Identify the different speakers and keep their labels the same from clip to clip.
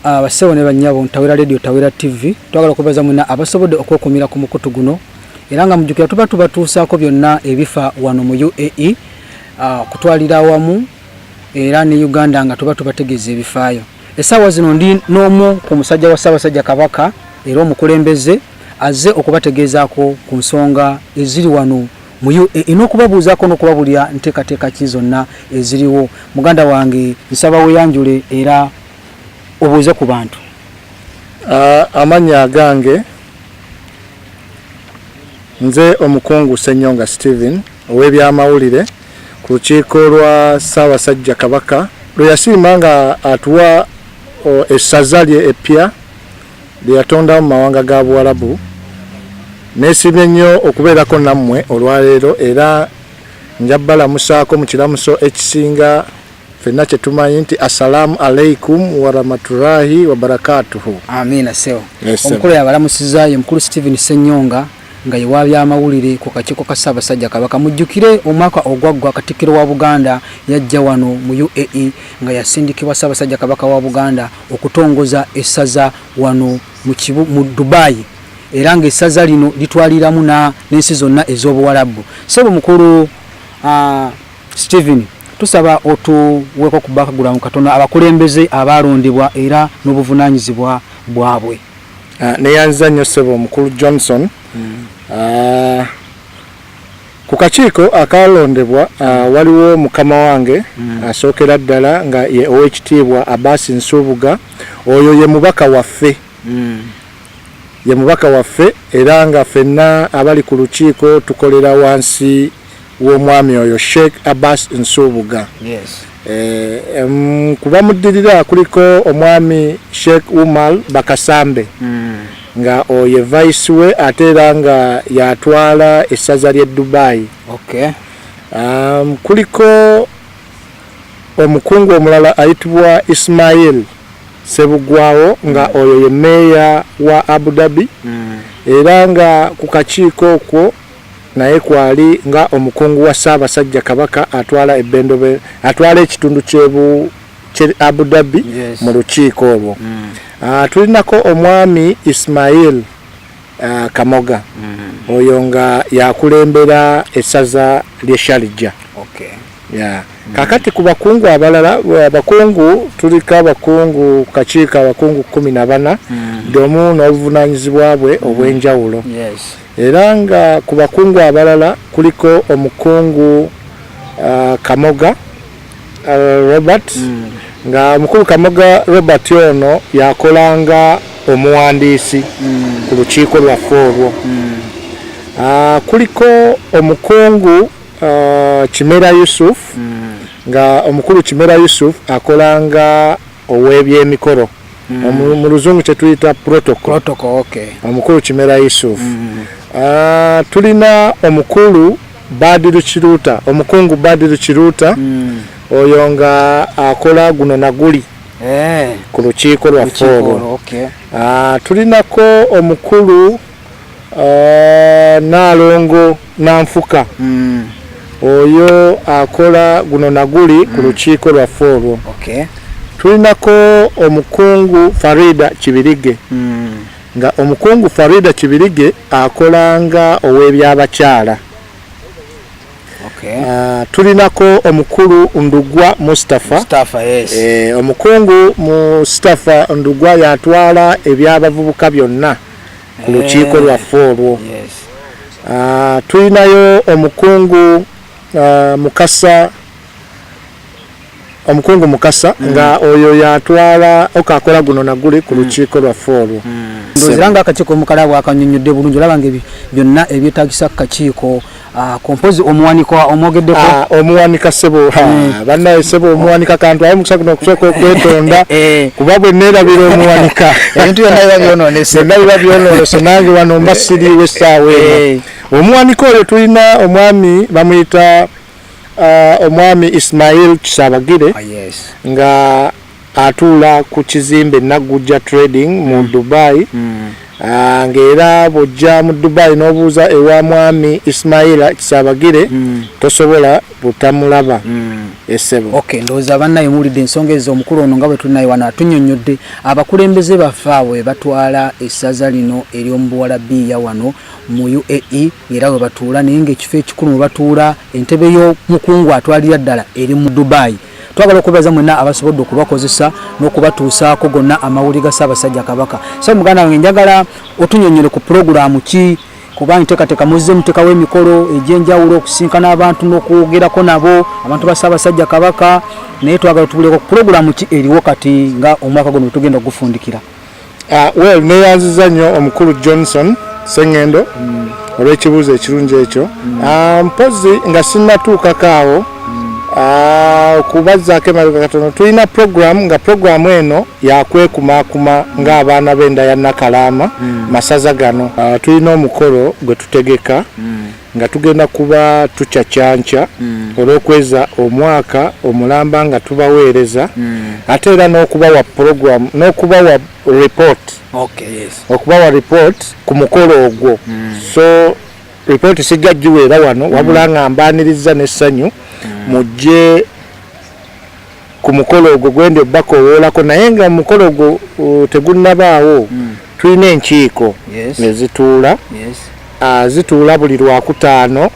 Speaker 1: abasewo ne banyabo Ntawera Radio Tawera TV twagala kubaza mwina abasobodde okwokumira ku mukutu guno era nga mujjukira tuba tubatuusaako byonna ebifa wano mu UAE kutwalira awamu era ne Uganda nga tuba tubategeeza ebifaayo. Essaawa zino ndi n'omu ku musajja wa Ssabasajja Kabaka era omukulembeze azze okubategeezaako ku nsonga eziri wano mu UAE n'okubabuuzaako n'okubabulira nteekateeka ki zonna eziriwo. Muganda wange nsaba weeyanjule era obuuze ku bantu.
Speaker 2: Amannya agange nze omukungu Ssenyonga Steven ow'ebyamawulire ku lukiiko lwa Ssabasajja Kabaka lwe yasiima nga atuwa Essazza lye eppya lye yatonda mu mawanga ga Buwalabbu. Neesiimye nnyo okubeerako nammwe olwaleero era njabalamusaako mu kiramuso ekisinga fenna kye tumanyi nti assalamu alaikum wa rahmatullahi wa barakatuhu.
Speaker 1: Amiina sewo. Omukulu yabalamusizaayo omukulu Steven Ssenyonga nga yewa byamawulire ku kakiiko ka Ssabasajja Kabaka. Mujjukire omwaka ogwaggwa Katikkiro wa Buganda yajja wano mu UAE nga yasindikibwa Ssabasajja Kabaka wa Buganda okutongoza Essazza wano mu Dubai era nga Essazza lino litwaliramu n'ensi zonna ez'Obuwalabbu. Ssebo mukulu Steven tusaba otuweeko ku background katono abakulembeze abalondebwa era n'obuvunaanyizibwa bwabwe.
Speaker 2: Neyanza nnyo ssebo omukulu Johnson. Ku kakiiko akalondebwa waliwo mukama wange asookera ddala nga ye ow'ekitiibwa Abasi Nsubuga. Oyo ye mubaka waffe. Ye mubaka waffe era nga ffenna abali ku lukiiko tukolera wansi w'omwami oyo Sheikh Abbas Nsubuga.
Speaker 1: Yes.
Speaker 2: Kuba muddirira kuliko omwami Sheikh Umar Bakasambe. Nga oye vice we ate era nga yatwala Essazza lye Dubai.
Speaker 1: Okay.
Speaker 2: Kuliko omukungu omulala ayitibwa Ismail Sebugwawo nga oyo ye meya wa Abu Dhabi. Era nga ku kakiiko okwo naye kwali nga omukungu wa Ssabasajja Kabaka atwala ekitundu kye Abu Dhabi.
Speaker 1: Yes.
Speaker 2: Mu lukiiko olwo. Tulinako omwami Ismail Kamoga. Oyo nga yakulembera Essazza lye Sharjah.
Speaker 1: Okay.
Speaker 2: Yeah. Kakati ku bakungu abalala abakungu tulika abakungu kakiiko abakungu 14 domu n'obuvunaanyizibwa bwe obw'enjawulo.
Speaker 1: Yes.
Speaker 2: Era nga ku bakungu abalala kuliko omukungu Kamoga Robert. Nga mukulu Kamoga Robert ono yakolanga omuwandiisi ku lukiiko lwaffe olwo. Kuliko omukungu Kimera Yusuf. Nga omukulu Kimera Yusuf akolanga ow'ebyemikolo. Mu luzungu kye tuyita protocol.
Speaker 1: Okay.
Speaker 2: Omukulu Kimera Yusuf. Tulina omukulu Badiru Kiruta, omukungu Badiru Kiruta. Oyo nga akola guno na guli ku lukiiko lwaffe olwo.
Speaker 1: Okay.
Speaker 2: Tulinako omukulu Nalongo Nanfuka. Oyo akola guno na guli ku lukiiko lwaffe olwo.
Speaker 1: Okay.
Speaker 2: Tulinako omukungu Farida Kibirige. Nga omukungu Farida Kibirige akolanga ow'ebyabakyala.
Speaker 1: Okay.
Speaker 2: Tulinako omukulu Ndugwa Mustafa.
Speaker 1: Yes.
Speaker 2: Omukungu Mustafa Ndugwa yatwala ebyabavubuka byonna ku lukiiko lwaffe olwo.
Speaker 1: Yes.
Speaker 2: Tulinayo omukungu Mukasa nga oyo yatwala okakola guno na guli ku lukiiko lwaffe olwo.
Speaker 1: Ndoziranga akakiiko omukalabwa akanyonyodde bulungi olaba nga byonna ebyetaagisa akakiiko kompozi omuwanika omwogeddeko.
Speaker 2: Omuwanika ssebo bannaye ssebo omuwanika kantu aye mukisa guno okusooka okwetonda kuba bwe neerabira omuwanika
Speaker 1: ebintu byonna biba
Speaker 2: byonoonese nange wano mba siriiwo essaawa eno. Omuwanika oyo tulina omwami bamuyita omwami Ismail Kisabagire.
Speaker 1: Yes.
Speaker 2: Nga atuula ku kizimbe Nagujja Trading mu Dubai. ngera bojja mu Dubai n'obuuza ewa mwami Ismaila Kisabagire tosobola butamulaba. Essebo.
Speaker 1: Okay, ndoza bannaye mulidde ensonga ezo omukulu ono nga bwe tulinaye wano atunyonnyodde abakulembeze bafaawe batwala essaza lino ery'omu Buwalabbu ya wano mu UAE era bwe batuula naye ng'ekifo ekikulu mwe batuula entebe y'omukungu atwalira ddala eri mu Dubai. Twagala okubaza mwenna abasobodde okubakozesa n'okubatuusaako gonna amawulire ga Ssabasajja Kabaka. So muganda wange njagala otunyonnyole ku pulogulaamu ki kuba nteekateeka muzze muteekawo emikolo egy'enjawulo okusinkana abantu n'okwogerako nabo abantu ba Ssabasajja Kabaka naye twagala tubuleko ku pulogulaamu ki eriwo kati nga omwaka guno tugenda okugufundikira.
Speaker 2: Well, neyanziza nnyo omukulu Johnson Sengendo olw'ekibuuzo ekirungi ekyo. Mpozi nga sinnatuukako awo okubazaako emabega katono tulina program eno yakwekumakuma ng'abaana b'enda ya Nakalaama masaza gano. Tulina omukolo gwe tutegeka nga tugenda kuba tucacyanca olw'okuweza omwaka omulamba nga tubaweereza ate era n'okubawa program n'okubawa report.
Speaker 1: Okay, yes.
Speaker 2: Okubawa report ku mukolo ogwo. So report sijja giweera wano wabula nga mbaaniriza n'essanyu mujje ku mukolo ogwo gwende obbako owoolako naye nga mukolo ogwo tegunnabaawo tulina enkiiko nezituula zituula buli lwakutaano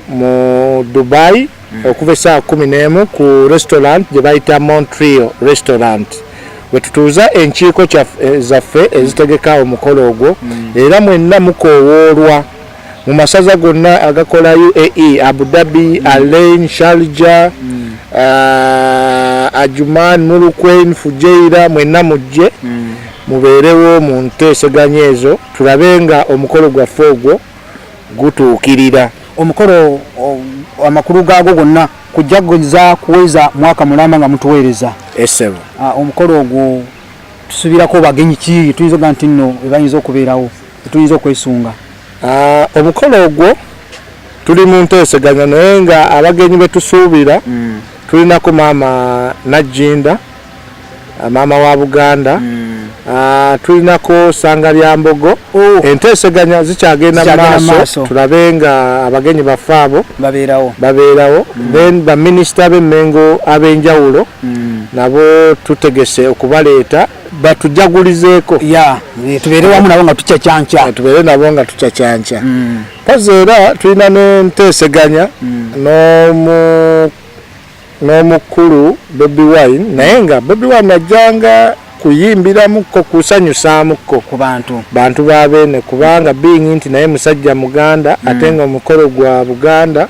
Speaker 2: mu Dubai okuva essaawa 11 ku restaurant gye bayita Montreal restaurant wetutuuza enkiiko zaffe ezitegeka omukolo ogwo era mwenna mukoowoolwa mu masaza gonna agakola UAE, Abu Dhabi, Alain, Sharjah, Ajuman, Mulukwein, Fujairah mwenna mujje mubeerewo mu nteeseganya ezo tulabe nga omukolo gwaffe ogwo gutuukirira.
Speaker 1: Omukolo amakulu gaago gonna kujjaguzza kuweza mwaka mulamba nga mutuweereza.
Speaker 2: Essebo.
Speaker 1: Omukolo ogwo tusubirako bagenyi ki tuyinza okuga nti nno ebayinza okubeerawo tuyinza okwesunga.
Speaker 2: Omukolo ogwo tuli mu nteeseganya naye nga abagenyi betusuubira tulinako maama Najinda maama wa Buganda tulinako Sanga lya Mbogo. Enteeseganya zikyagenda maaso tulabe nga abagenyi baffe abo babeerawo then baminisita b'emmengo ab'enjawulo nabo tutegese okubaleeta batujagulizeeko
Speaker 1: tubeere wamu nabo nga tucacyanca
Speaker 2: tubeere nabo nga tucacyanca. Pozi era tulina n'enteeseganya n'omukulu Baby Wine naye nga Baby Wine ajjanga kuyimbiramuko kusanyusaamuko
Speaker 1: ku
Speaker 2: bantu babeene kubanga being nti naye musajja Muganda ate nga omukolo gwa Buganda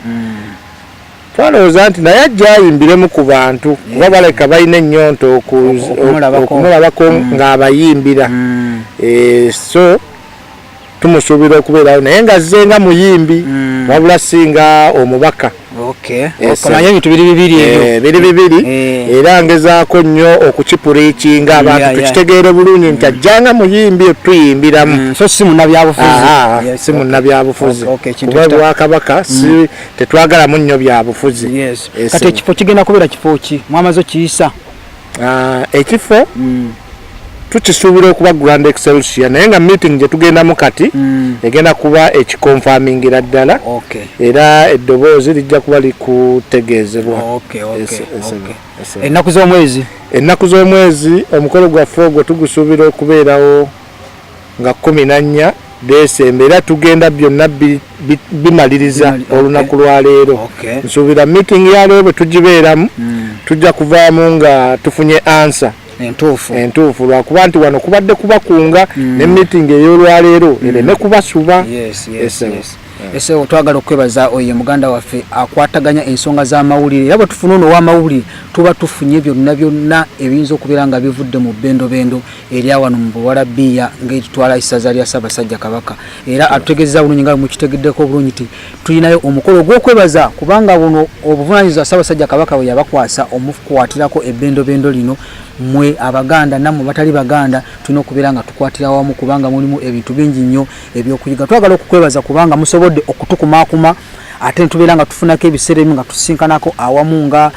Speaker 2: twalowooza nti naye ajja ayimbiremu ku bantu kuba baleka balina ennyonto okumulabako ng'abayimbira. So tumusuubira okubeerawo naye nga azze nga muyimbi wabula singa omubaka.
Speaker 1: Okamanya ebintu biri bibiri
Speaker 2: era ngezaako nnyo okukipuriikinga abantu tukitegeere bulungi nti ajjanga muyimbi otuyimbiramu
Speaker 1: so si munnabyabufuzi.
Speaker 2: Si munnabyabufuzi kuba Bwakabaka tetwagalamu nnyo byabufuzi.
Speaker 1: Kati ekifo kigenda kubeera kifo ki mwamaze okiyisa?
Speaker 2: Ekifo tukisuubira okuba Grand Excelsior naye nga meeting gye tugendamu kati egenda kuba ekikonfamingira ddala era eddoboozi lijja kuba likutegeezebwa. Ennaku z'omwezi omukolo gwaffe ogwo tugusuubira okubeerawo nga 14 Desemba era tugenda byonna bimaliriza olunaku lwa leero. Nsuubira meeting ya leero bwe tugibeeramu tujja kuvaamu nga tufunye answer entuufu lwakuba nti wano kubadde kubakunga ne meeting ey'olwaleero ereme kubasuba.
Speaker 1: Ese twagala okwebaza oyo muganda waffe akwataganya ensonga z'amawulire era bwe tufuna ono w'amawulire tuba tufunye byonna ebiyinza okubeera nga bivudde mu bendo eri awano mu Buwalabbu ng'etutwala Essazza lya Ssabasajja Kabaka era atutegeeza bulungi nga mukitegeddeko bulungi nti tulinayo omukolo gw'okwebaza kubanga buno obuvunaanyizibwa Ssabasajja Kabaka bwe yabakwasa omukwatirako ebendo lino mwe Abaganda nammwe batali Baganda tulina okubeera nga tukwatira wamu kubanga mulimu ebintu bingi nnyo ebyokuyiga. Twagala okukwebaza kubanga musobodde okutukumaakuma ate tubeera nga tufunako ebiseera ebimu nga tusinkanako awamu nga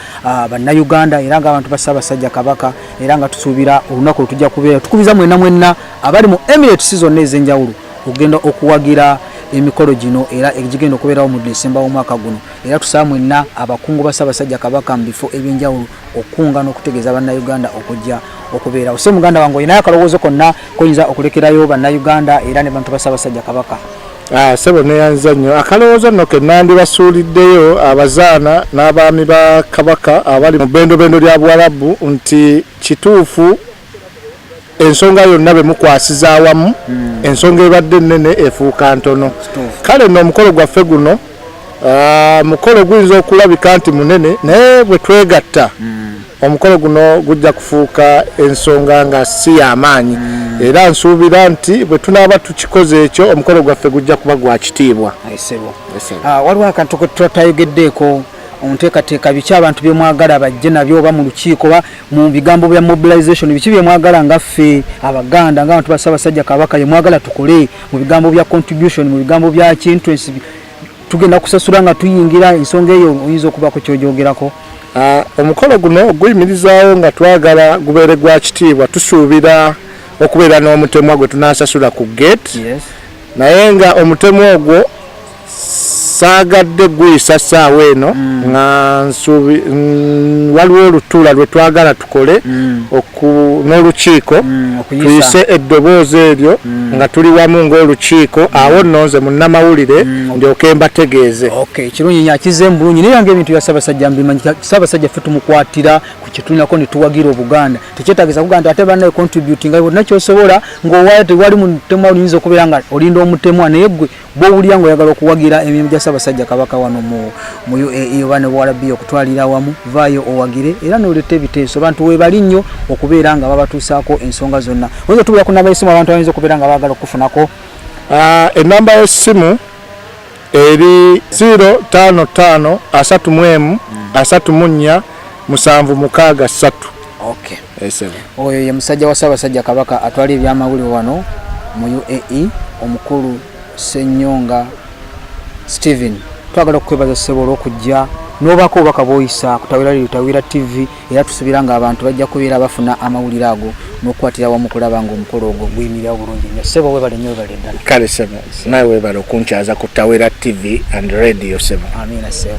Speaker 1: bannayuganda era nga abantu ba Ssabasajja Kabaka era nga tusuubira olunaku lutujja kubeera tukubiza mwenna abali mu Emirates zonna ez'enjawulo okugenda okuwagira emikolo gino era egigenda okubeerawo mu December w'omwaka guno era tusaba mwenna abakungu ba Ssabasajja Kabaka mu bifo ebyenjawulo okunga n'okutegeeza bannayuganda okujja okubeerawo. So muganda wange olinayo akalowoozo konna koyinza okulekerayo bannayuganda era ne bantu ba Ssabasajja Kabaka?
Speaker 2: Sebo neyanza nnyo akalowoozo nno ke nandibasuuliddeyo abazaana n'abaami ba Kabaka abali mu bendobendo lya Buwalabbu nti kituufu ensonga yonna bemukwasiza awamu ensonga ebadde nnene efuuka ntono. Kale nno omukolo gwaffe guno mukolo guyinza okulabika nti munene naye bwe twegatta omukolo guno gujja kufuuka ensonga nga si y'amaanyi era nsuubira nti bwe tunaaba tukikoze ekyo omukolo gwaffe gujja kuba gwa kitiibwa.
Speaker 1: Waliwo akantu ke tutayogeddeeko onteekateeka biki abantu bye mwagala bajje nabyo oba mu lukiiko oba mu bigambo bya mobilization biki bye mwagala nga ffe Abaganda ng'abantu ba Ssabasajja Kabaka bye mwagala tukole mu bigambo bya contribution mu bigambo bya entrance tugenda kusasula nga tuyingira ensonga eyo oyinza okubaako ky'ogyogerako?
Speaker 2: Omukolo guno oguyimirizaawo nga twagala gubeere gwa kitiibwa tusuubira okubeera n'omutemwa gwe tunaasasula ku gate naye nga omutemwa ogwo saagadde guyisa ssaawa eno nga nsuubi waliwo olutuula lwe twagala tukole n'olukiiko tuyise eddoboozi eryo nga tuli wamu ng'olukiiko awo nno nze munnamawulire ndyoke mbategeeze.
Speaker 1: Kirungi nnyo akizzeemu bulungi naye nga ebintu bya Ssabasajja mbimanyi Ssabasajja ffe tumukwatira ku kitulinako ne tuwagira Obuganda tekyetaagisa kugamba ate bannaye contributinga bonna kyosobola ng'owaayo tewali mutemwa oyinza okubeera nga olinda omutemwa naye gwe bw'owulira ng'oyagala okuwagira emirimu gya Ssabasajja Kabaka wano mu UAE oba ne Buwalabbu okutwalira wamu vaayo owagire era n'oleeta ebiteeso abantu weebali nnyo okubeera nga babatuusaako ensonga zonna. Oyinza tubula ku namba y'essimu abantu abayinza okubeera nga baagala okufunako?
Speaker 2: Ennamba y'essimu eri 055 31 34 763.
Speaker 1: Oyo ye musajja wa Ssabasajja Kabaka atwala ebyamawulire wano mu UAE omukulu Ssenyonga Stephen. Twagala okwebaza ssebo olw'okujja n'obaako obubaka bw'oyisa kutawira TV era tusuubira nga abantu bajja kubeera bafuna amawulire ago n'okukwatira wamu kulaba ng'omukolo ogwo guyimirira bulungi nnyo. Ssebo weebale nnyo weebale ddala.
Speaker 2: Kale ssebo nawe weebale okunkyaza ku Tawira TV and Radio ssebo.
Speaker 1: Amiina ssebo.